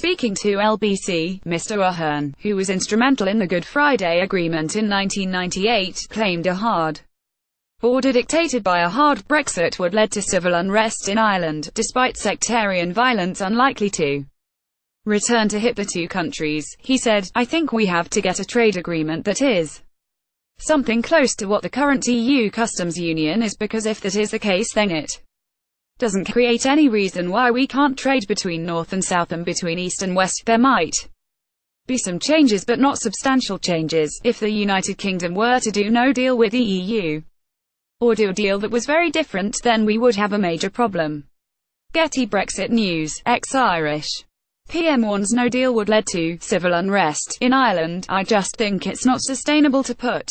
Speaking to LBC, Mr. Ahern, who was instrumental in the Good Friday Agreement in 1998, claimed a hard border dictated by a hard Brexit would lead to civil unrest in Ireland, despite sectarian violence unlikely to return to hit the two countries. He said, "I think we have to get a trade agreement that is something close to what the current EU customs union is, because if that is the case, then it doesn't create any reason why we can't trade between North and South and between East and West. There might be some changes, but not substantial changes. If the United Kingdom were to do no deal with the EU, or do a deal that was very different, then we would have a major problem." GETTYBrexit News, ex-Irish PM warns no deal would lead to civil unrest in Ireland. "I just think it's not sustainable to put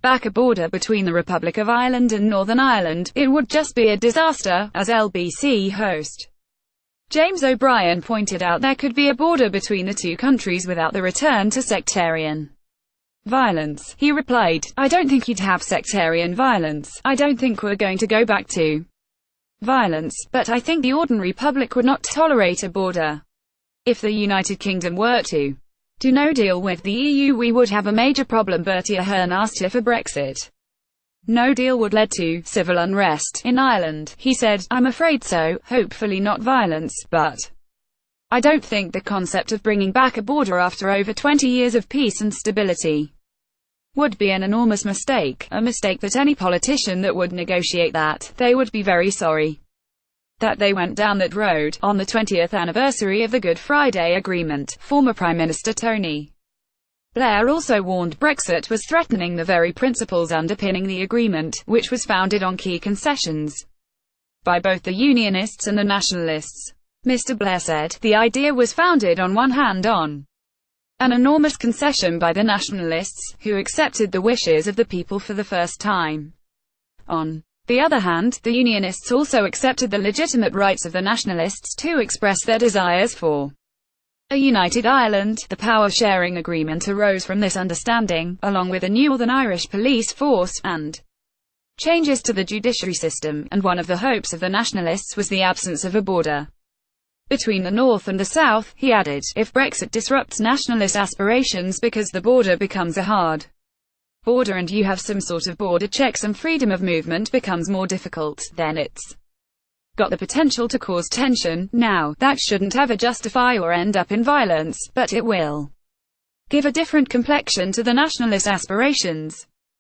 back a border between the Republic of Ireland and Northern Ireland. It would just be a disaster." As LBC host James O'Brien pointed out, there could be a border between the two countries without the return to sectarian violence. He replied, "I don't think you'd have sectarian violence. I don't think we're going to go back to violence, but I think the ordinary public would not tolerate a border. If the United Kingdom were to do no deal with the EU, we would have a major problem." Bertie Ahern asked if a Brexit no deal would lead to civil unrest in Ireland. He said, "I'm afraid so, hopefully not violence, but I don't think the concept of bringing back a border after over 20 years of peace and stability would be an enormous mistake, a mistake that any politician that would negotiate that, they would be very sorry that they went down that road." On the 20th anniversary of the Good Friday Agreement, former Prime Minister Tony Blair also warned Brexit was threatening the very principles underpinning the agreement, which was founded on key concessions by both the Unionists and the Nationalists. Mr. Blair said, "The idea was founded on one hand on an enormous concession by the Nationalists, who accepted the wishes of the people for the first time. On the other hand, the Unionists also accepted the legitimate rights of the Nationalists to express their desires for a united Ireland." The power-sharing agreement arose from this understanding, along with a new Northern Irish police force, and changes to the judiciary system, and one of the hopes of the Nationalists was the absence of a border between the North and the South. He added, "If Brexit disrupts nationalist aspirations because the border becomes a hard border and you have some sort of border checks and freedom of movement becomes more difficult, then it's got the potential to cause tension. Now, that shouldn't ever justify or end up in violence, but it will give a different complexion to the nationalist aspirations."